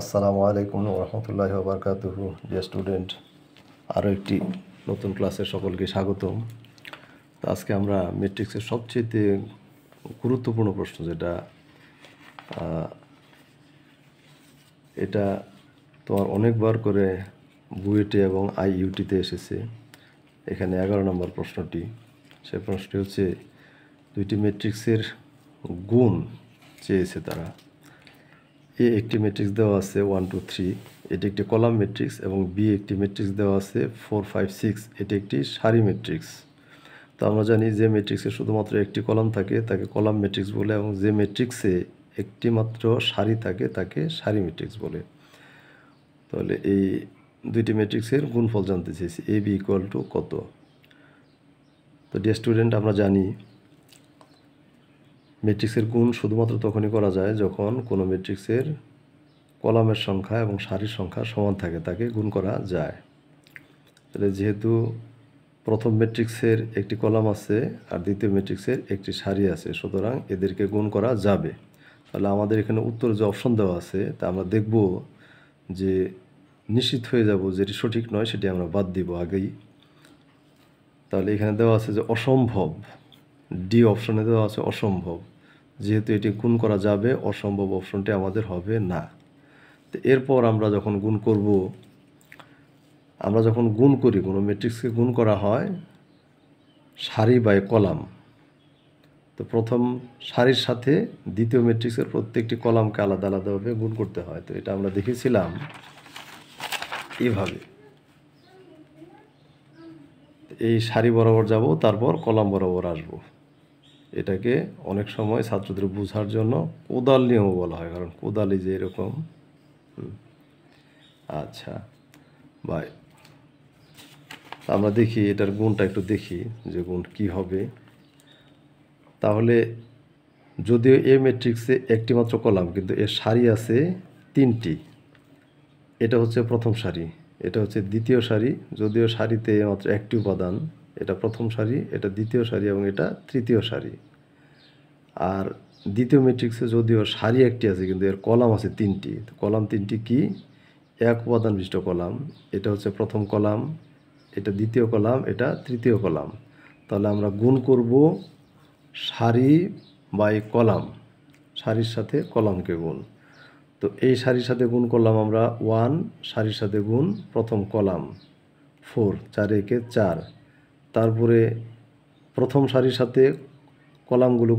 আসসালামু আলাইকুম রহমতুল্লাহি ওয়া বারাকাতুহু। ডিয়ার স্টুডেন্ট, আরও একটি নতুন ক্লাসে সকলকে স্বাগতম। তো আজকে আমরা ম্যাট্রিক্সের সবচেয়ে গুরুত্বপূর্ণ প্রশ্ন যেটা এটা তোমার অনেকবার করে বুয়েটে এবং আইইউটিতে এসেছে। এখানে 11 নম্বর প্রশ্নটি, সেই প্রশ্নটি হচ্ছে দুইটি ম্যাট্রিক্সের গুণ চেয়েছে তারা। এ একটি ম্যাট্রিক্স দেওয়া আছে 1 2 3, এটি একটি কলাম ম্যাট্রিক্স, এবং বি একটি ম্যাট্রিক্স দেওয়া আছে 4 5 6, এটি একটি সারি ম্যাট্রিক্স। তো আমরা জানি যে ম্যাট্রিক্সে শুধুমাত্র একটি কলাম থাকে তাকে কলাম ম্যাট্রিক্স বলে, এবং যে ম্যাট্রিক্সে একটি মাত্র সারি থাকে তাকে সারি ম্যাট্রিক্স বলে। তাহলে এই দুইটি ম্যাট্রিক্সের গুণফল জানতে চেয়েছি, এ বি ইকুয়াল টু কত। তো ডিয়ার স্টুডেন্ট, আমরা জানি ম্যাট্রিক্সের গুণ শুধুমাত্র তখনই করা যায় যখন কোনো ম্যাট্রিক্সের কলামের সংখ্যা এবং সারির সংখ্যা সমান থাকে, তাকে গুণ করা যায়। তাহলে যেহেতু প্রথম ম্যাট্রিক্সের একটি কলাম আছে আর দ্বিতীয় ম্যাট্রিক্সের একটি সারি আছে, সুতরাং এদেরকে গুণ করা যাবে। তাহলে আমাদের এখানে উত্তর যে অপশন দেওয়া আছে তা আমরা দেখব যে নিশ্চিত হয়ে যাব যেটি সঠিক নয় সেটি আমরা বাদ দিব আগেই। তাহলে এখানে দেওয়া আছে যে অসম্ভব, ডি অপশনে দেওয়া আছে অসম্ভব। যেহেতু এটি গুণ করা যাবে, অসম্ভব অপশনটি আমাদের হবে না। তো এরপর আমরা যখন গুণ করি, কোনো ম্যাট্রিক্সকে গুণ করা হয় সারি বাই কলাম। তো প্রথম সারির সাথে দ্বিতীয় ম্যাট্রিক্সের প্রত্যেকটি কলামকে আলাদা আলাদাভাবে গুণ করতে হয়। তো এটা আমরা দেখেছিলাম এইভাবে, এই সারি বরাবর যাব, তারপর কলাম বরাবর আসব। এটাকে অনেক সময় ছাত্রদের বোঝার জন্য কোদাল নিয়মও বলা হয়, কারণ কোদালি যে এরকম। আচ্ছা বাই। আমরা দেখি এটার গুণটা একটু দেখি যে গুণ কি হবে। তাহলে যদিও এ ম্যাট্রিক্সে একটি মাত্র কলাম, কিন্তু এর সারি আছে 3টি। এটা হচ্ছে প্রথম সারি, এটা হচ্ছে দ্বিতীয় সারি। যদিও সারিতে মাত্র একটি উপাদান, এটা প্রথম সারি, এটা দ্বিতীয় সারি এবং এটা তৃতীয় সারি। আর দ্বিতীয় ম্যাট্রিক্সে যদিও সারি একটি আছে, কিন্তু এর কলাম আছে 3টি। কলাম 3টি কি? এক উপাদান বিশিষ্ট কলাম। এটা হচ্ছে প্রথম কলাম, এটা দ্বিতীয় কলাম, এটা তৃতীয় কলাম। তাহলে আমরা গুণ করব সারি বাই কলাম, সারির সাথে কলামকে গুণ। তো এই সারির সাথে গুণ করলাম আমরা 1, সারির সাথে গুণ প্রথম কলাম 4, 4 একে 4। তারপরে প্রথম সারির সাথে কলামগুলো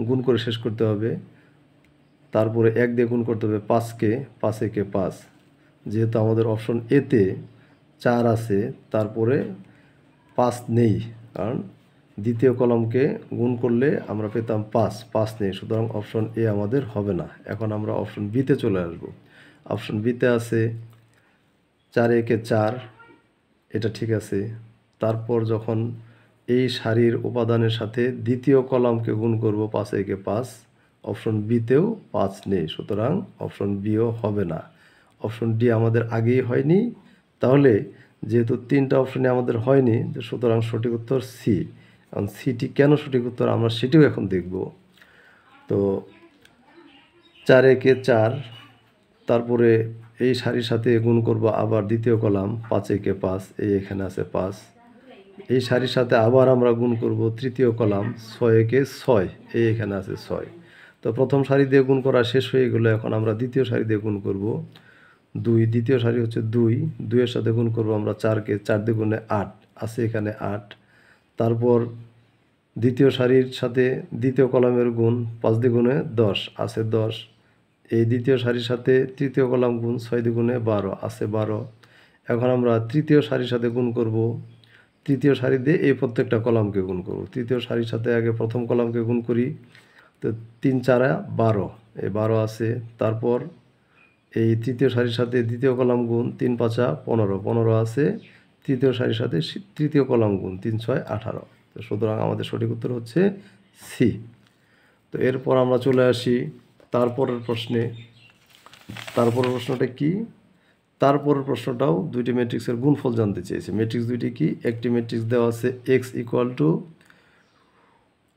গুণ করে শেষ করতে হবে। তারপরে 1 দিয়ে গুণ করতে হবে 5কে, 5 একে 5। যেহেতু আমাদের অপশন এতে 4 আছে, তারপরে 5 নেই, কারণ দ্বিতীয় কলামকে গুণ করলে আমরা পেতাম 5, 5 নেই, সুতরাং অপশন এ আমাদের হবে না। এখন আমরা অপশন বিতে চলে আসব। অপশন বিতে আছে 4 একে 4, এটা ঠিক আছে। তারপর যখন এই সারির উপাদানের সাথে দ্বিতীয় কলামকে গুণ করব 5 একে 5, অপশন বিতেও 5 নেই, সুতরাং অপশন বিও হবে না। অপশন ডি আমাদের আগেই হয়নি, তাহলে যেহেতু 3টা অপশনে আমাদের হয়নি, সুতরাং সঠিক উত্তর সি। কারণ সিটি কেন সঠিক উত্তর আমরা সেটিও এখন দেখব। তো 4 একে 4, তারপরে এই সারির সাথে গুণ করব আবার দ্বিতীয় কলাম 5 একে 5, এই এখানে আছে 5। এই সারির সাথে আবার আমরা গুণ করব তৃতীয় কলাম 6 একে 6, এই এখানে আছে 6। তো প্রথম সারি দিয়ে গুণ করা শেষ হয়ে গেল, এখন আমরা দ্বিতীয় সারি দিয়ে গুণ করব 2, দ্বিতীয় সারি হচ্ছে 2, 2 এর সাথে গুণ করব আমরা 4কে, 4 দিয়ে গুণে 8, আছে এখানে 8। তারপর দ্বিতীয় সারির সাথে দ্বিতীয় কলামের গুণ 5 দ্বিগুণে 10, আছে 10। এই দ্বিতীয় সারির সাথে তৃতীয় কলাম গুণ 6 দ্বিগুণে 12, আছে 12। এখন আমরা তৃতীয় সারির সাথে গুণ করব, তৃতীয় সারি দিয়ে এই প্রত্যেকটা কলামকে গুণ করব। তৃতীয় সারির সাথে আগে প্রথম কলামকে গুণ করি, তো 3 4 12, এই 12 আছে। তারপর এই তৃতীয় সারির সাথে দ্বিতীয় কলাম গুণ 3 5 15, 15 আছে। তৃতীয় সারির সাথে তৃতীয় কলাম গুণ 3 6 18। তো সুতরাং আমাদের সঠিক উত্তর হচ্ছে সি। তো এরপর আমরা চলে আসি তারপরের প্রশ্নে। তারপরের প্রশ্নটা কি? তারপরের প্রশ্নটাও দুইটি ম্যাট্রিক্সের গুণফল জানতে চেয়েছে। ম্যাট্রিক্স দুইটি কি? একটি ম্যাট্রিক্স দেওয়া আছে এক্স ইকুয়াল টু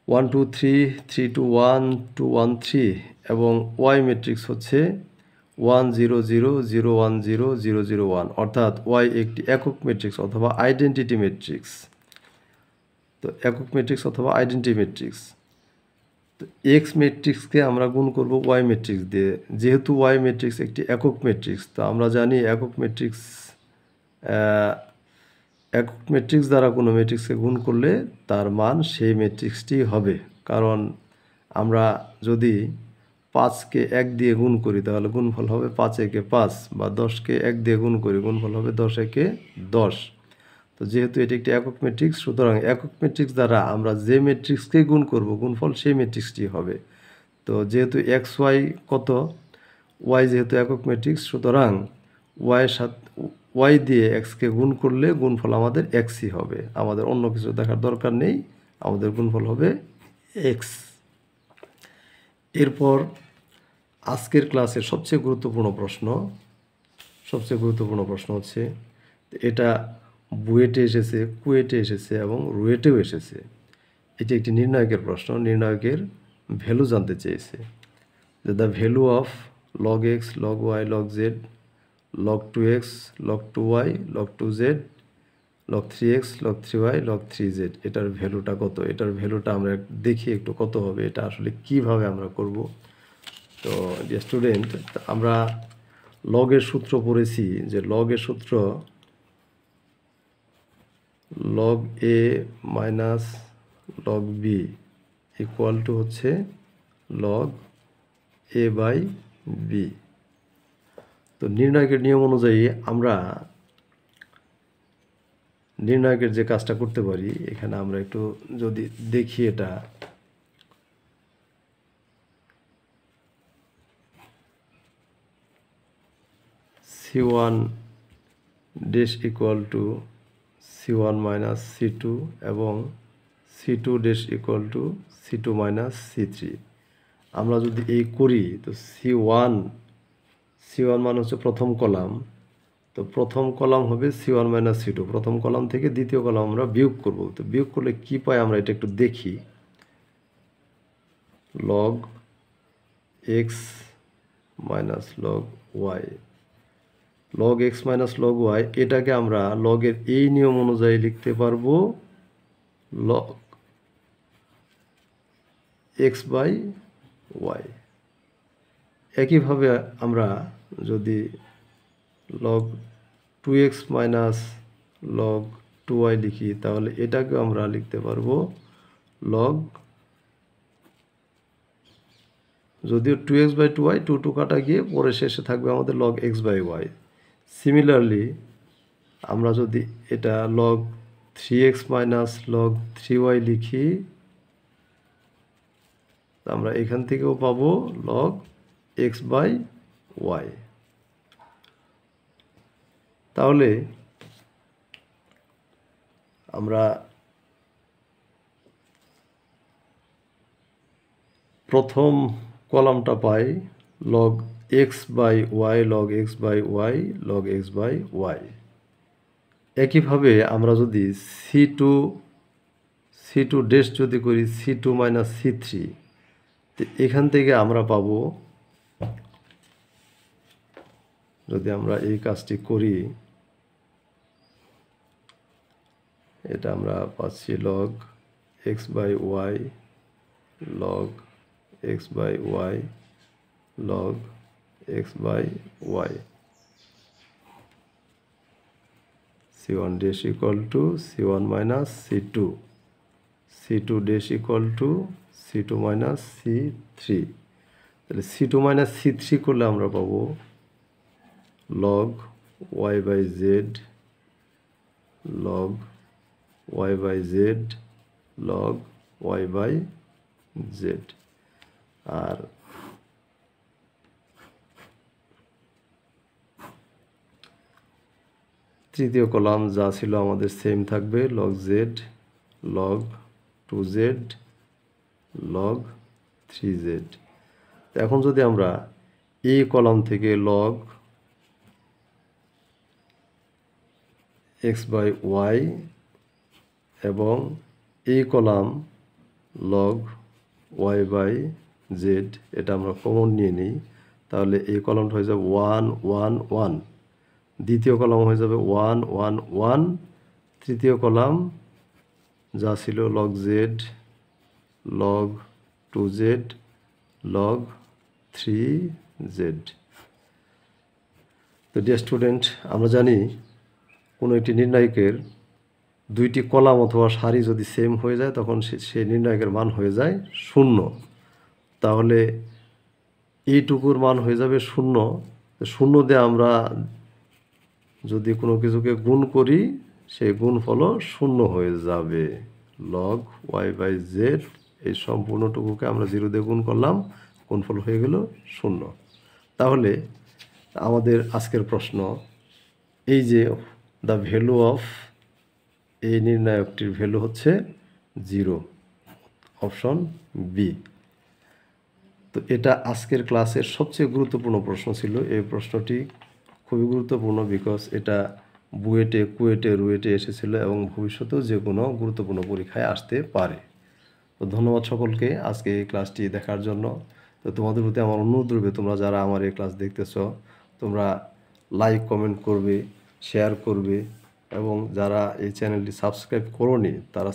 1 2 3, 3 2 1, 2 1 3, এবং ওয়াই ম্যাট্রিক্স হচ্ছে 100010001 অর্থাৎ ওয়াই একটি একক ম্যাট্রিক্স অথবা আইডেন্টিটি ম্যাট্রিক্স। তো একক ম্যাট্রিক্স অথবা আইডেন্টিটি ম্যাট্রিক্স। তো এক্স ম্যাট্রিক্সকে আমরা গুণ করব ওয়াই ম্যাট্রিক্স দিয়ে। যেহেতু ওয়াই ম্যাট্রিক্স একটি একক ম্যাট্রিক্স, তো আমরা জানি একক ম্যাট্রিক্স দ্বারা কোনো ম্যাট্রিক্সকে গুণ করলে তার মান সেই ম্যাট্রিক্সটি হবে। কারণ আমরা যদি 5কে 1 দিয়ে গুণ করি তাহলে গুণফল হবে 5 একে 5, বা 10কে 1 দিয়ে গুণ করি গুণফল হবে 10 একে 10। তো যেহেতু এটি একটি একক ম্যাট্রিক্স, সুতরাং একক ম্যাট্রিক্স দ্বারা আমরা যে ম্যাট্রিক্সকেই গুণ করব গুণফল সেই ম্যাট্রিক্সটি হবে। তো যেহেতু এক্স ওয়াই কত, ওয়াই যেহেতু একক ম্যাট্রিক্স, সুতরাং ওয়াই দিয়ে এক্সকে গুণ করলে গুণফল আমাদের এক্সই হবে। আমাদের অন্য কিছু দেখার দরকার নেই, আমাদের গুণফল হবে এক্স। এরপর আজকের ক্লাসের সবচেয়ে গুরুত্বপূর্ণ প্রশ্ন হচ্ছে, এটা বুয়েটে এসেছে, কুয়েটে এসেছে এবং রুয়েটেও এসেছে। এটি একটি নির্ণায়কের প্রশ্ন। নির্ণায়কের ভ্যালু জানতে চেয়েছে, যে the value of log x, log y, log z, log 2x, log 2y, log 2z, log 3x, log 3y, log 3z, এটার ভ্যালুটা কত? এটার ভ্যালুটা আমরা দেখি একটু কত হবে, এটা আসলে কিভাবে আমরা করব। তো ডিয়ার স্টুডেন্ট, আমরা লগের সূত্র পড়েছি, যে লগের সূত্র log a minus log b equal to হচ্ছে log a বাই b। তো নির্ণায়কের নিয়ম অনুযায়ী আমরা নির্ণায়কের যে কাজটা করতে পারি, এখানে আমরা একটু যদি দেখি, এটা c1 dash equal to c1 minus c2 এবং c2 dash equal to c2 minus c3। আমরা যদি এই করি, তো c1 মানে হচ্ছে প্রথম কলাম, তো প্রথম কলাম হবে c1 মাইনাস c2। প্রথম কলাম থেকে দ্বিতীয় কলাম আমরা বিয়োগ করব। তো বিয়োগ করলে কি পাই আমরা এটা একটু দেখি। log x minus log y, log x minus log y, এটাকে আমরা লগের এই নিয়ম অনুযায়ী লিখতে পারবো log x বাই y। একইভাবে আমরা যদি log 2x minus log 2y লিখি, তাহলে এটাকেও আমরা লিখতে পারবো log, যদিও 2x বাই 2y 2 কাটা গিয়ে পরে শেষে থাকবে আমাদের log x by y। Similarly আমরা যদি এটা log 3x minus log 3y লিখি, আমরা এখান থেকেও পাবো log x বাই y। তাহলে আমরা প্রথম কলামটা পাই log x by y, log x by y, log x by y। একইভাবে আমরা যদি c2 ড্যাশ যদি করি c2 মাইনাস c3, তো এখান থেকে আমরা পাবো, যদি আমরা এই কাজটি করি, এটা আমরা পাচ্ছি log x by y, log x by y, log x by y। c1 dash equal to c1 minus c2, c2 dash equal to c2 minus c3। তাহলে c2 মাইনাস c3 করলে আমরা পাবো log y by z, log y by z, log y by z। আর তৃতীয় column যা ছিল আমাদের same থাকবে, log z, log 2z, log 3z। এখন যদি আমরা এই কলাম থেকে log x বাই y এবং এই column log y by z, এটা আমরা কমন নিয়ে নিই, তাহলে এই কলামটা হয়ে যাবে 1 1 1, দ্বিতীয় কলাম হয়ে যাবে 1 1 1, তৃতীয় কলাম যা ছিল log z log 2z log 3z। তো ডিয়ার স্টুডেন্ট, আমরা জানি কোনো একটি নির্ণায়কের দুইটি কলাম অথবা সারি যদি সেম হয়ে যায় তখন সেই নির্ণায়কের মান হয়ে যায় 0। তাহলে এইটুকুর মান হয়ে যাবে 0। 0 দিয়ে আমরা যদি কোনো কিছুকে গুণ করি সেই গুণফলও 0 হয়ে যাবে। log y/z এই সম্পূর্ণটুকুকে আমরা 0 দিয়ে গুণ করলাম, গুণফল হয়ে গেল 0। তাহলে আমাদের আজকের প্রশ্ন, এই যে দ্য ভ্যালু অফ এই নির্ণায়কটির ভ্যালু হচ্ছে 0, অপশন বি। তো এটা আজকের ক্লাসের সবচেয়ে গুরুত্বপূর্ণ প্রশ্ন ছিল। এই প্রশ্নটি খুবই গুরুত্বপূর্ণ, বিকজ এটা বুয়েটে, কুয়েটে, রুয়েটে এসেছিল এবং ভবিষ্যতেও যে কোনো গুরুত্বপূর্ণ পরীক্ষায় আসতে পারে। তো ধন্যবাদ সকলকে আজকে এই ক্লাসটি দেখার জন্য। তো তোমাদের প্রতি আমার অনুরোধ রইবে, তোমরা যারা আমার এই ক্লাস দেখতেছ তোমরা লাইক কমেন্ট করবে, শেয়ার করবে, এবং যারা এই চ্যানেলটি সাবস্ক্রাইব করোনি তারা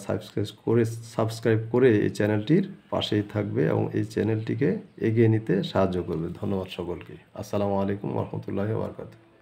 সাবস্ক্রাইব করে এই চ্যানেলটির পাশেই থাকবে এবং এই চ্যানেলটিকে এগিয়ে নিতে সাহায্য করবে। ধন্যবাদ সকলকে। আসসালামু আলাইকুম ওয়া রাহমাতুল্লাহি ওয়া বারাকাতুহু।